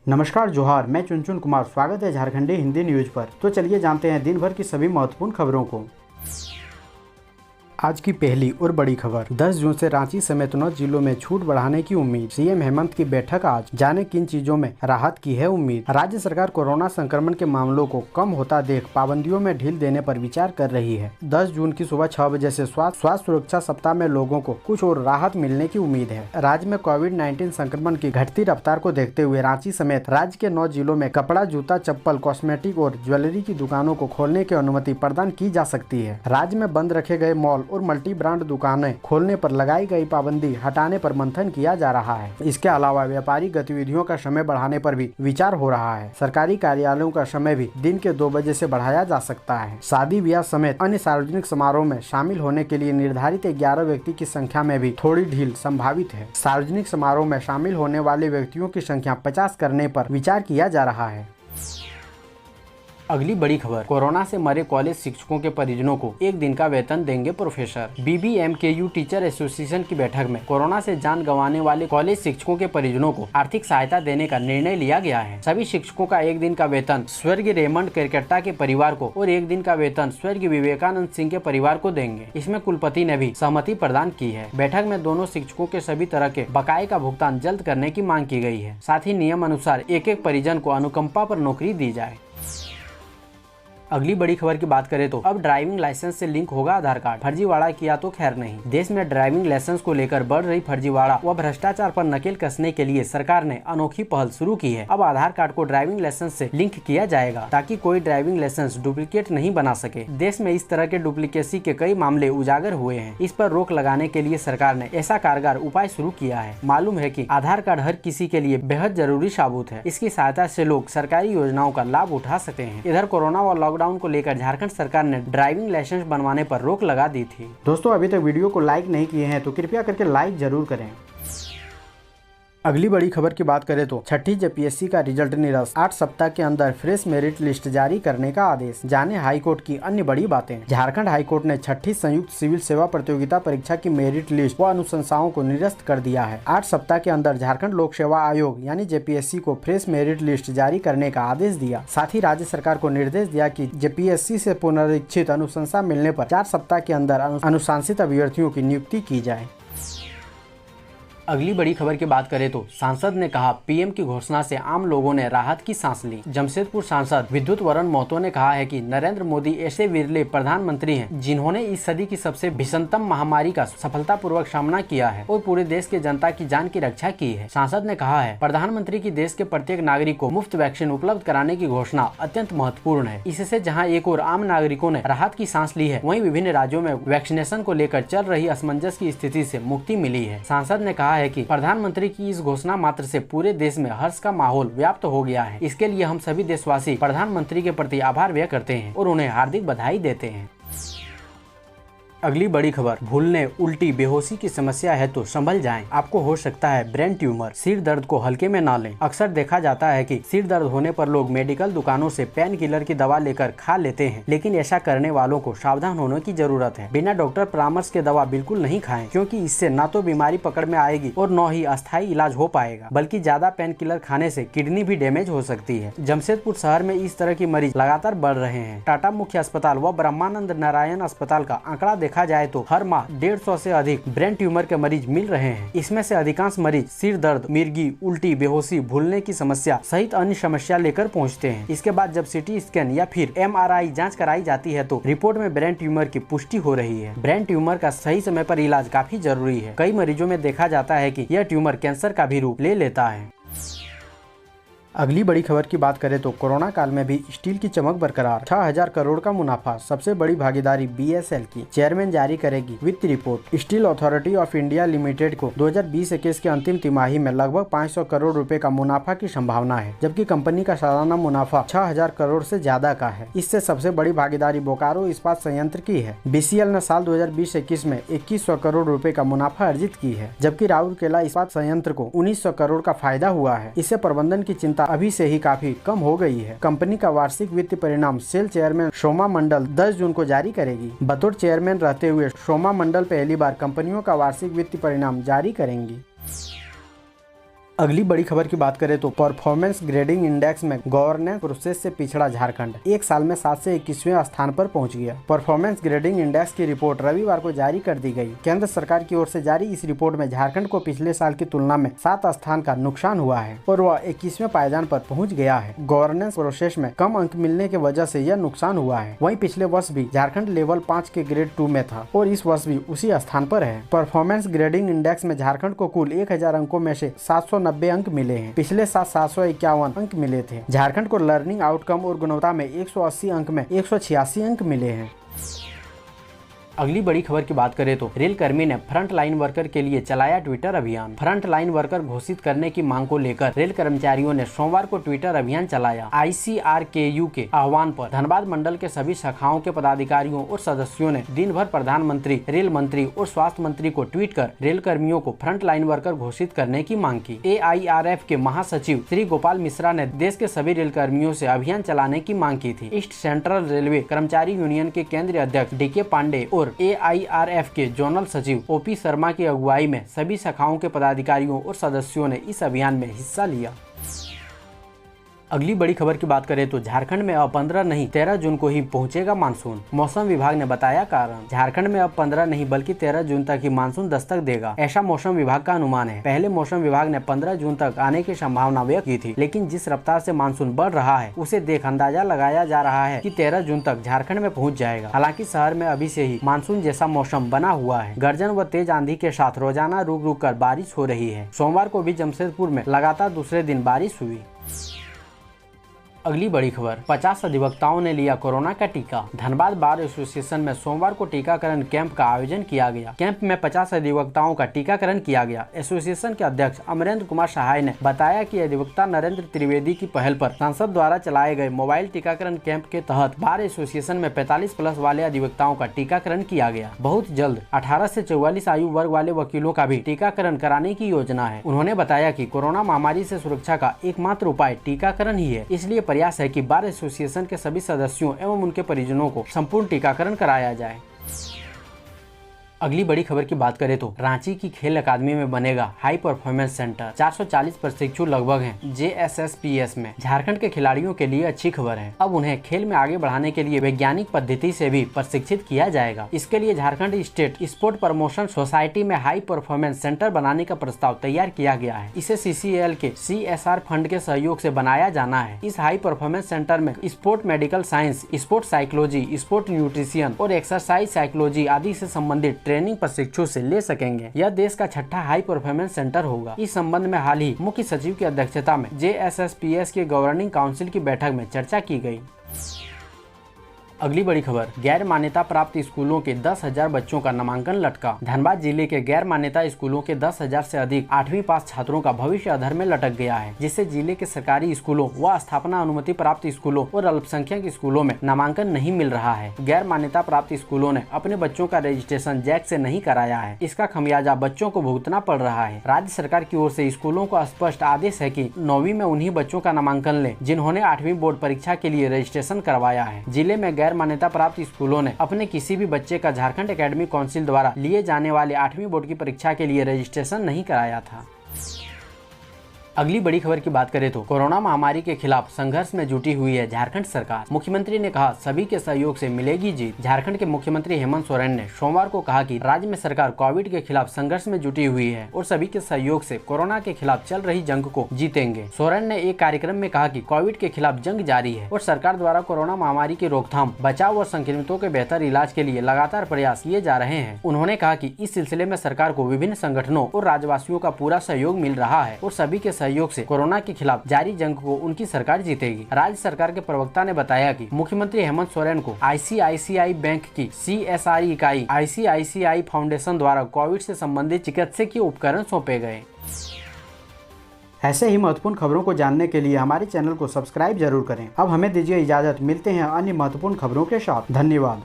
नमस्कार जोहार, मैं चुनचुन कुमार। स्वागत है झारखंडी हिंदी न्यूज पर। तो चलिए जानते हैं दिन भर की सभी महत्वपूर्ण खबरों को। आज की पहली और बड़ी खबर, 10 जून से रांची समेत 9 जिलों में छूट बढ़ाने की उम्मीद। सीएम हेमंत की बैठक आज, जाने किन चीजों में राहत की है उम्मीद। राज्य सरकार कोरोना संक्रमण के मामलों को कम होता देख पाबंदियों में ढील देने पर विचार कर रही है। 10 जून की सुबह 6 बजे से स्वास्थ्य सुरक्षा सप्ताह में लोगों को कुछ और राहत मिलने की उम्मीद है। राज्य में कोविड-19 संक्रमण की घटती रफ्तार को देखते हुए रांची समेत राज्य के 9 जिलों में कपड़ा, जूता, चप्पल, कॉस्मेटिक और ज्वेलरी की दुकानों को खोलने की अनुमति प्रदान की जा सकती है। राज्य में बंद रखे गए मॉल और मल्टी ब्रांड दुकानें खोलने पर लगाई गई पाबंदी हटाने पर मंथन किया जा रहा है। इसके अलावा व्यापारिक गतिविधियों का समय बढ़ाने पर भी विचार हो रहा है। सरकारी कार्यालयों का समय भी दिन के 2 बजे से बढ़ाया जा सकता है। शादी ब्याह समेत अन्य सार्वजनिक समारोह में शामिल होने के लिए निर्धारित 11 व्यक्ति की संख्या में भी थोड़ी ढील संभावित है। सार्वजनिक समारोह में शामिल होने वाले व्यक्तियों की संख्या 50 करने पर विचार किया जा रहा है। अगली बड़ी खबर, कोरोना से मरे कॉलेज शिक्षकों के परिजनों को 1 दिन का वेतन देंगे प्रोफेसर। BBMKU टीचर एसोसिएशन की बैठक में कोरोना से जान गंवाने वाले कॉलेज शिक्षकों के परिजनों को आर्थिक सहायता देने का निर्णय लिया गया है। सभी शिक्षकों का 1 दिन का वेतन स्वर्गीय रेमंड केरकेट्टा के परिवार को और 1 दिन का वेतन स्वर्गीय विवेकानंद सिंह के परिवार को देंगे। इसमें कुलपति ने भी सहमति प्रदान की है। बैठक में दोनों शिक्षकों के सभी तरह के बकाये का भुगतान जल्द करने की मांग की गई है। साथ ही नियम अनुसार एक परिजन को अनुकंपा पर नौकरी दी जाए। अगली बड़ी खबर की बात करें तो अब ड्राइविंग लाइसेंस से लिंक होगा आधार कार्ड। फर्जीवाड़ा किया तो खैर नहीं। देश में ड्राइविंग लाइसेंस को लेकर बढ़ रही फर्जीवाड़ा व भ्रष्टाचार पर नकेल कसने के लिए सरकार ने अनोखी पहल शुरू की है। अब आधार कार्ड को ड्राइविंग लाइसेंस से लिंक किया जाएगा ताकि कोई ड्राइविंग लाइसेंस डुप्लीकेट नहीं बना सके। देश में इस तरह के डुप्लीकेसी के कई मामले उजागर हुए हैं। इस पर रोक लगाने के लिए सरकार ने ऐसा कारगर उपाय शुरू किया है। मालूम है कि आधार कार्ड हर किसी के लिए बेहद जरूरी साबित है। इसकी सहायता से लोग सरकारी योजनाओं का लाभ उठा सकते हैं। इधर कोरोना व लॉकडाउन को लेकर झारखंड सरकार ने ड्राइविंग लाइसेंस बनवाने पर रोक लगा दी थी। दोस्तों, अभी तक वीडियो को लाइक नहीं किए हैं तो कृपया करके लाइक जरूर करें। अगली बड़ी खबर की बात करें तो छठी जेपीएससी का रिजल्ट निरस्त, 8 सप्ताह के अंदर फ्रेश मेरिट लिस्ट जारी करने का आदेश। जाने हाईकोर्ट की अन्य बड़ी बातें। झारखंड हाईकोर्ट ने छठी संयुक्त सिविल सेवा प्रतियोगिता परीक्षा की मेरिट लिस्ट व अनुशंसाओं को निरस्त कर दिया है। 8 सप्ताह के अंदर झारखंड लोक सेवा आयोग यानी जेपीएससी को फ्रेश मेरिट लिस्ट जारी करने का आदेश दिया। साथ ही राज्य सरकार को निर्देश दिया कि जेपीएससी से पुनरीक्षित अनुशंसा मिलने पर 4 सप्ताह के अंदर अनुशंसित अभ्यर्थियों की नियुक्ति की जाए। अगली बड़ी खबर की बात करें तो सांसद ने कहा, पीएम की घोषणा से आम लोगों ने राहत की सांस ली। जमशेदपुर सांसद विद्युत वरण महतो ने कहा है कि नरेंद्र मोदी ऐसे विरले प्रधानमंत्री हैं जिन्होंने इस सदी की सबसे भीषणतम महामारी का सफलतापूर्वक सामना किया है और पूरे देश के जनता की जान की रक्षा की है। सांसद ने कहा है, प्रधानमंत्री की देश के प्रत्येक नागरिक को मुफ्त वैक्सीन उपलब्ध कराने की घोषणा अत्यंत महत्वपूर्ण है। इससे जहाँ एक और आम नागरिकों ने राहत की सांस ली है, वहीं विभिन्न राज्यों में वैक्सीनेशन को लेकर चल रही असमंजस की स्थिति से मुक्ति मिली है। सांसद ने कहा है कि प्रधानमंत्री की इस घोषणा मात्र से पूरे देश में हर्ष का माहौल व्याप्त हो गया है। इसके लिए हम सभी देशवासी प्रधानमंत्री के प्रति आभार व्यक्त करते हैं और उन्हें हार्दिक बधाई देते हैं। अगली बड़ी खबर, भूलने, उल्टी, बेहोशी की समस्या है तो संभल जाएं। आपको हो सकता है ब्रेन ट्यूमर। सिर दर्द को हल्के में ना लें। अक्सर देखा जाता है कि सिर दर्द होने पर लोग मेडिकल दुकानों से पेन किलर की दवा लेकर खा लेते हैं, लेकिन ऐसा करने वालों को सावधान होने की जरूरत है। बिना डॉक्टर परामर्श के दवा बिल्कुल नहीं खाएं, क्योंकि इससे न तो बीमारी पकड़ में आएगी और न ही अस्थायी इलाज हो पाएगा, बल्कि ज्यादा पेन किलर खाने से किडनी भी डैमेज हो सकती है। जमशेदपुर शहर में इस तरह की मरीज लगातार बढ़ रहे हैं। टाटा मुख्य अस्पताल व ब्रह्मानंद नारायण अस्पताल का आंकड़ा देखा जाए तो हर माह 150 से अधिक ब्रेन ट्यूमर के मरीज मिल रहे हैं। इसमें से अधिकांश मरीज सिर दर्द, मिर्गी, उल्टी, बेहोशी, भूलने की समस्या सहित अन्य समस्या लेकर पहुंचते हैं। इसके बाद जब सीटी स्कैन या फिर MRI जांच कराई जाती है तो रिपोर्ट में ब्रेन ट्यूमर की पुष्टि हो रही है। ब्रेन ट्यूमर का सही समय पर इलाज काफी जरूरी है। कई मरीजों में देखा जाता है कि यह ट्यूमर कैंसर का भी रूप ले लेता है। अगली बड़ी खबर की बात करें तो कोरोना काल में भी स्टील की चमक बरकरार। 6000 करोड़ का मुनाफा, सबसे बड़ी भागीदारी BSL की। चेयरमैन जारी करेगी वित्त report. Steel authority of India limited को 2020-21 के अंतिम तिमाही में लगभग 500 करोड़ रुपए का मुनाफा की संभावना है, जबकि कंपनी का सालाना मुनाफा 6000 करोड़ से ज्यादा का है। इससे सबसे बड़ी भागीदारी बोकारो इस्पात संयंत्र की है। BCL ने साल 2020-21 में 2100 करोड़ रुपए का मुनाफा अर्जित की है, जबकि राउरकेला इस्पात संयंत्र को 1900 करोड़ का फायदा हुआ है। इससे प्रबंधन की चिंता अभी से ही काफी कम हो गई है। कंपनी का वार्षिक वित्तीय परिणाम सेल चेयरमैन शोमा मंडल 10 जून को जारी करेगी। बतौर चेयरमैन रहते हुए शोमा मंडल पहली बार कंपनियों का वार्षिक वित्तीय परिणाम जारी करेंगी। अगली बड़ी खबर की बात करें तो परफॉर्मेंस ग्रेडिंग इंडेक्स में गवर्नेंस प्रोसेस से पिछड़ा झारखंड एक साल में 7 से 21वें स्थान पर पहुंच गया। परफॉर्मेंस ग्रेडिंग इंडेक्स की रिपोर्ट रविवार को जारी कर दी गई। केंद्र सरकार की ओर से जारी इस रिपोर्ट में झारखंड को पिछले साल की तुलना में 7 स्थान का नुकसान हुआ है और वह 21वें पायदान पर पहुँच गया है। गवर्नेंस प्रोसेस में कम अंक मिलने की वजह से यह नुकसान हुआ है। वहीं पिछले वर्ष भी झारखंड लेवल 5 के ग्रेड 2 में था और इस वर्ष भी उसी स्थान पर है। परफॉर्मेंस ग्रेडिंग इंडेक्स में झारखंड को कुल 1000 अंकों में से 790 अंक मिले हैं। पिछले साल 751 अंक मिले थे। झारखंड को लर्निंग आउटकम और गुणवत्ता में 180 अंक में 186 अंक मिले हैं। अगली बड़ी खबर की बात करें तो रेल कर्मी ने फ्रंट लाइन वर्कर के लिए चलाया ट्विटर अभियान। फ्रंट लाइन वर्कर घोषित करने की मांग को लेकर रेल कर्मचारियों ने सोमवार को ट्विटर अभियान चलाया। ICRKU के आह्वान पर धनबाद मंडल के सभी शाखाओं के पदाधिकारियों और सदस्यों ने दिन भर प्रधानमंत्री, रेल मंत्री और स्वास्थ्य मंत्री को ट्वीट कर रेल कर्मियों को फ्रंट लाइन वर्कर घोषित करने की मांग की। AIRF के महासचिव श्री गोपाल मिश्रा ने देश के सभी रेल कर्मियों से अभियान चलाने की मांग की थी। ईस्ट सेंट्रल रेलवे कर्मचारी यूनियन के केंद्रीय अध्यक्ष DK पांडे और AIRF के जोनल सचिव OP शर्मा की अगुवाई में सभी शाखाओं के पदाधिकारियों और सदस्यों ने इस अभियान में हिस्सा लिया। अगली बड़ी खबर की बात करें तो झारखंड में अब 15 नहीं 13 जून को ही पहुंचेगा मानसून। मौसम विभाग ने बताया कारण झारखंड में अब 15 नहीं बल्कि 13 जून तक ही मानसून दस्तक देगा, ऐसा मौसम विभाग का अनुमान है। पहले मौसम विभाग ने 15 जून तक आने की संभावना व्यक्त की थी, लेकिन जिस रफ्तार से मानसून बढ़ रहा है उसे देख अंदाजा लगाया जा रहा है कि 13 जून तक झारखंड में पहुँच जाएगा। हालांकि शहर में अभी से ही मानसून जैसा मौसम बना हुआ है। गर्जन व तेज आंधी के साथ रोजाना रुक रुक कर बारिश हो रही है। सोमवार को भी जमशेदपुर में लगातार दूसरे दिन बारिश हुई। अगली बड़ी खबर 50 अधिवक्ताओं ने लिया कोरोना का टीका। धनबाद बार एसोसिएशन में सोमवार को टीकाकरण कैंप का आयोजन किया गया। कैंप में 50 अधिवक्ताओं का टीकाकरण किया गया। एसोसिएशन के अध्यक्ष अमरेंद्र कुमार सहाय ने बताया कि अधिवक्ता नरेंद्र त्रिवेदी की पहल पर संसद द्वारा चलाए गए मोबाइल टीकाकरण कैंप के तहत बार एसोसिएशन में 45+ वाले अधिवक्ताओं का टीकाकरण किया गया। बहुत जल्द 18 से 44 आयु वर्ग वाले वकीलों का भी टीकाकरण कराने की योजना है। उन्होंने बताया कि कोरोना महामारी से सुरक्षा का एकमात्र उपाय टीकाकरण ही है, इसलिए प्रयास है कि बार एसोसिएशन के सभी सदस्यों एवं उनके परिजनों को संपूर्ण टीकाकरण कराया जाए। अगली बड़ी खबर की बात करें तो रांची की खेल अकादमी में बनेगा हाई परफॉर्मेंस सेंटर। 440 प्रशिक्षु लगभग हैं JSSPS में। झारखंड के खिलाड़ियों के लिए अच्छी खबर है, अब उन्हें खेल में आगे बढ़ाने के लिए वैज्ञानिक पद्धति से भी प्रशिक्षित किया जाएगा। इसके लिए Jharkhand state sport promotion society में हाई परफॉर्मेंस सेंटर बनाने का प्रस्ताव तैयार किया गया है। इसे CCL के CSR फंड के सहयोग से बनाया जाना है। इस हाई परफॉर्मेंस सेंटर में sport medical science, sport psychology, sport nutrition और एक्सरसाइज साइकोलॉजी आदि से संबंधित ट्रेनिंग प्रशिक्षु से ले सकेंगे। यह देश का 6ठा हाई परफॉर्मेंस सेंटर होगा। इस संबंध में हाल ही मुख्य सचिव की अध्यक्षता में JSSPS के गवर्निंग काउंसिल की बैठक में चर्चा की गई। अगली बड़ी खबर गैर मान्यता प्राप्त स्कूलों के 10,000 बच्चों का नामांकन लटका। धनबाद जिले के गैर मान्यता स्कूलों के 10,000 से अधिक 8वीं पास छात्रों का भविष्य अधर में लटक गया है, जिससे जिले के सरकारी स्कूलों व स्थापना अनुमति प्राप्त स्कूलों और अल्पसंख्यक स्कूलों में नामांकन नहीं मिल रहा है। गैर मान्यता प्राप्त स्कूलों ने अपने बच्चों का रजिस्ट्रेशन जैक से नहीं कराया है। इसका खमियाजा बच्चों को भुगतना पड़ रहा है। राज्य सरकार की ओर से स्कूलों को स्पष्ट आदेश है कि 9वीं में उन्हीं बच्चों का नामांकन लें जिन्होंने 8वीं बोर्ड परीक्षा के लिए रजिस्ट्रेशन करवाया है। जिले में गैर मान्यता प्राप्त स्कूलों ने अपने किसी भी बच्चे का झारखंड एकेडमिक काउंसिल द्वारा लिए जाने वाले 8वीं बोर्ड की परीक्षा के लिए रजिस्ट्रेशन नहीं कराया था। अगली बड़ी खबर की बात करें तो कोरोना महामारी के खिलाफ संघर्ष में जुटी हुई है झारखंड सरकार। मुख्यमंत्री ने कहा सभी के सहयोग से मिलेगी जीत। झारखंड के मुख्यमंत्री हेमंत सोरेन ने सोमवार को कहा कि राज्य में सरकार कोविड के खिलाफ संघर्ष में जुटी हुई है और सभी के सहयोग से कोरोना के खिलाफ चल रही जंग को जीतेंगे। सोरेन ने एक कार्यक्रम में कहा कि कोविड के खिलाफ जंग जारी है और सरकार द्वारा कोरोना महामारी की रोकथाम, बचाव और संक्रमितों के बेहतर इलाज के लिए लगातार प्रयास किए जा रहे हैं। उन्होंने कहा कि इस सिलसिले में सरकार को विभिन्न संगठनों और राज्यवासियों का पूरा सहयोग मिल रहा है और सभी के सहयोग से कोरोना के खिलाफ जारी जंग को उनकी सरकार जीतेगी। राज्य सरकार के प्रवक्ता ने बताया कि मुख्यमंत्री हेमंत सोरेन को ICICI बैंक की CSR इकाई ICICI फाउंडेशन द्वारा कोविड से संबंधित चिकित्सकीय उपकरण सौंपे गए। ऐसे ही महत्वपूर्ण खबरों को जानने के लिए हमारे चैनल को सब्सक्राइब जरूर करें। अब हमें दीजिए इजाजत, मिलते हैं अन्य महत्वपूर्ण खबरों के साथ। धन्यवाद।